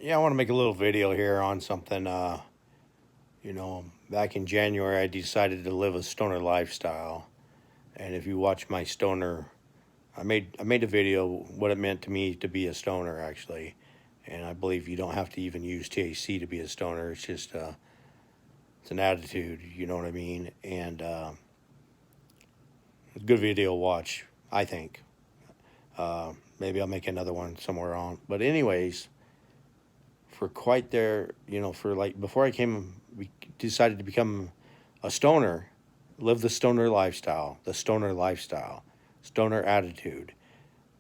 Yeah, I want to make a little video here on something. Back in January, I decided to live a stoner lifestyle, and if you watch my stoner, I made a video what it meant to me to be a stoner actually, and I believe you don't have to even use THC to be a stoner. It's just it's an attitude, you know what I mean? And it's a good video to watch, I think. Maybe I'll make another one somewhere on. But anyways, for quite there, for like before we decided to become a stoner, live the stoner lifestyle, stoner attitude.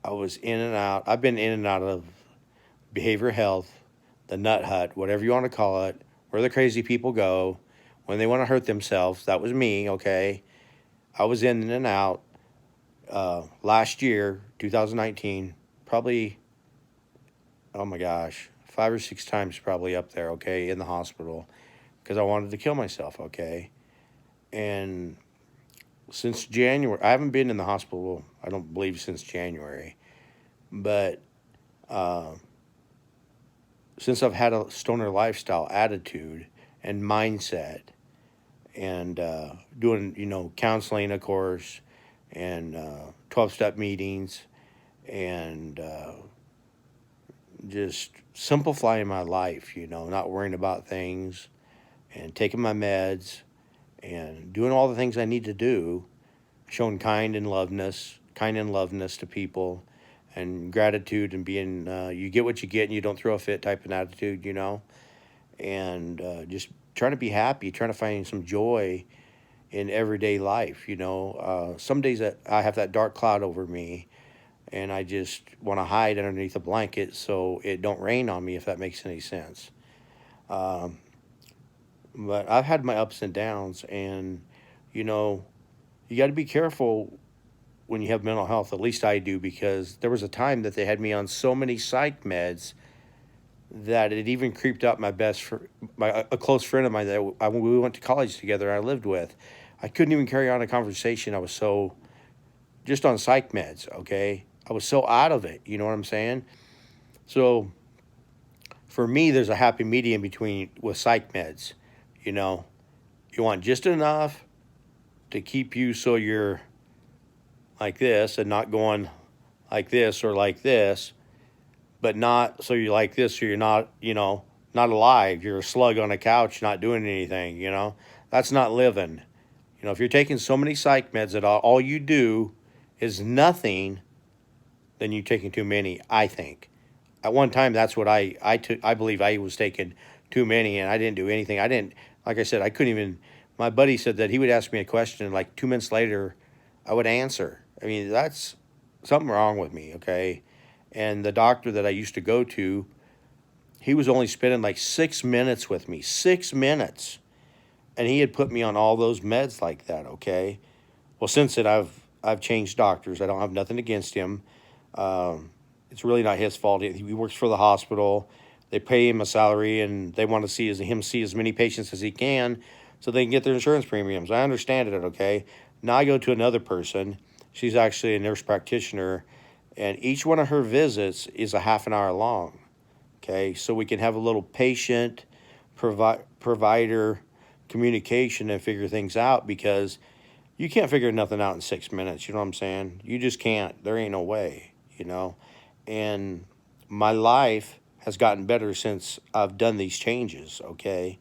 I was in and out. I've been in and out of behavioral health, the nut hut, whatever you want to call it, where the crazy people go when they want to hurt themselves. That was me, okay? I was in and out last year, 2019, probably, oh my gosh, 5 or 6 times probably up there, okay, in the hospital because I wanted to kill myself, okay? And since January, I haven't been in the hospital, I don't believe, since January, but uh, since I've had a stoner lifestyle attitude and mindset and doing, counseling, of course, and 12 step meetings and just simplifying my life, not worrying about things and taking my meds and doing all the things I need to do, showing kind and loveness to people, and gratitude and being you get what you get and you don't throw a fit type of attitude, and just trying to be happy, trying to find some joy in everyday life. Some days that I have that dark cloud over me, and I just want to hide underneath a blanket so it don't rain on me, if that makes any sense. Um, but I've had my ups and downs, and you know, you got to be careful when you have mental health. At least I do, because there was a time that they had me on so many psych meds that it even creeped out my a close friend of mine that we went to college together. I lived with. I couldn't even carry on a conversation. I was so just on psych meds. Okay, I was so out of it. You know what I'm saying? So for me, there's a happy medium between with psych meds. You know, you want just enough to keep you so you're like this and not going like this or like this, but not so you're like this so you're not, not alive. You're a slug on a couch not doing anything. That's not living. If you're taking so many psych meds that all you do is nothing, then you're taking too many, I think. At one time, that's what I took. I believe I was taking too many, and I didn't do anything. I didn't, like I said, I couldn't even. My buddy said that he would ask me a question, and like 2 minutes later, I would answer. I mean, that's something wrong with me, okay? And the doctor that I used to go to, he was only spending like 6 minutes with me, 6 minutes, and he had put me on all those meds like that, okay? Well, since then, I've changed doctors. I don't have nothing against him. Um, it's really not his fault. He works for the hospital. They pay him a salary, and they want to him see as many patients as he can, so they can get their insurance premiums. I understand it. Okay. Now I go to another person. She's actually a nurse practitioner, and each one of her visits is a half an hour long. Okay, so we can have a little patient provider communication and figure things out, because you can't figure nothing out in 6 minutes. You know what I'm saying? You just can't. There ain't no way, And my life has gotten better since I've done these changes, okay?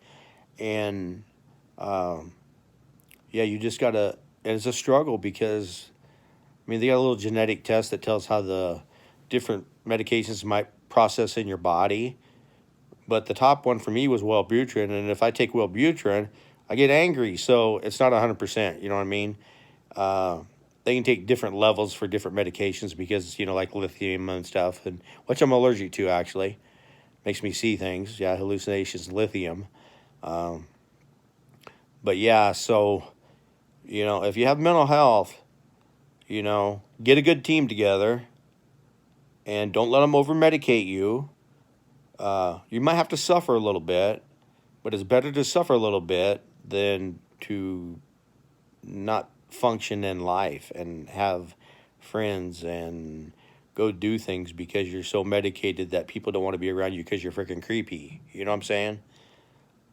And um, yeah, you just gotta, and it's a struggle because, I mean, they got a little genetic test that tells how the different medications might process in your body. But the top one for me was Wellbutrin, and if I take Wellbutrin, I get angry. So it's not 100%. You know what I mean? Uh, they can take different levels for different medications because, like lithium and stuff, and which I'm allergic to actually. Makes me see things. Yeah, hallucinations, lithium. Um, but yeah, so, if you have mental health, get a good team together and don't let them over medicate you. You might have to suffer a little bit, but it's better to suffer a little bit than to not function in life and have friends and go do things because you're so medicated that people don't want to be around you because you're freaking creepy. You know what I'm saying?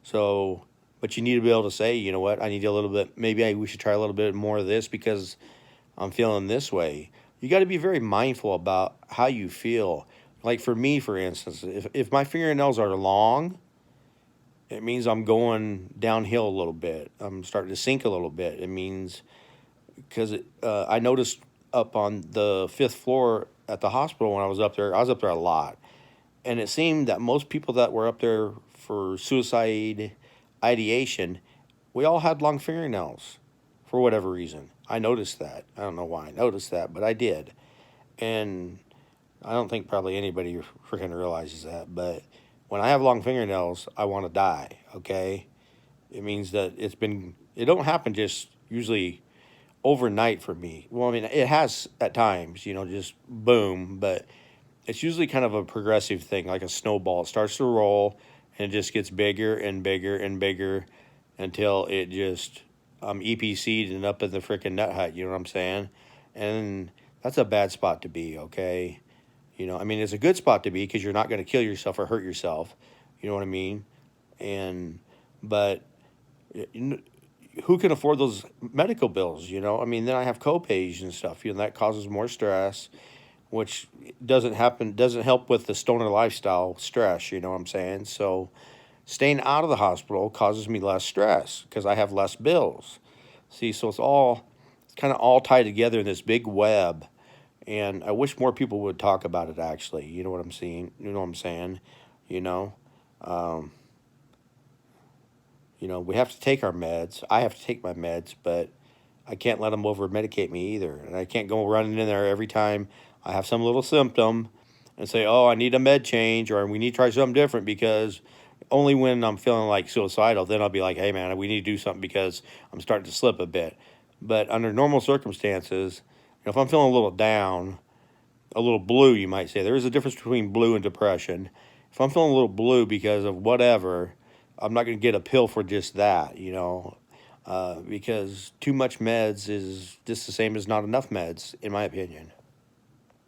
So, but you need to be able to say, you know what, I need a little bit, we should try a little bit more of this because I'm feeling this way. You got to be very mindful about how you feel. Like for me, for instance, if my fingernails are long, it means I'm going downhill a little bit. I'm starting to sink a little bit. It means because I noticed up on the fifth floor at the hospital when I was up there a lot. And it seemed that most people that were up there for suicide ideation, we all had long fingernails for whatever reason. I noticed that. I don't know why I noticed that, but I did. And I don't think probably anybody freaking realizes that. But when I have long fingernails, I want to die, okay? It means that it don't happen just usually overnight for me. Well, I mean, it has at times, just boom, but it's usually kind of a progressive thing, like a snowball. It starts to roll and it just gets bigger and bigger and bigger until it just I'm EPC'd and up in the freaking nut hut, you know what I'm saying? And that's a bad spot to be, okay? I mean, it's a good spot to be because you're not going to kill yourself or hurt yourself. You know what I mean? But who can afford those medical bills, I mean, then I have co-pays and stuff, that causes more stress, which doesn't help with the stoner lifestyle stress, you know what I'm saying? So staying out of the hospital causes me less stress because I have less bills. See, so it's kind of all tied together in this big web. And I wish more people would talk about it, actually. You know what I'm saying? You know what I'm saying? You know? Um, we have to take our meds. I have to take my meds, but I can't let them over medicate me either. And I can't go running in there every time I have some little symptom and say, oh, I need a med change or we need to try something different, because only when I'm feeling like suicidal, then I'll be like, hey, man, we need to do something because I'm starting to slip a bit. But under normal circumstances, if I'm feeling a little down, a little blue, you might say, there is a difference between blue and depression. If I'm feeling a little blue because of whatever, I'm not going to get a pill for just that, because too much meds is just the same as not enough meds, in my opinion.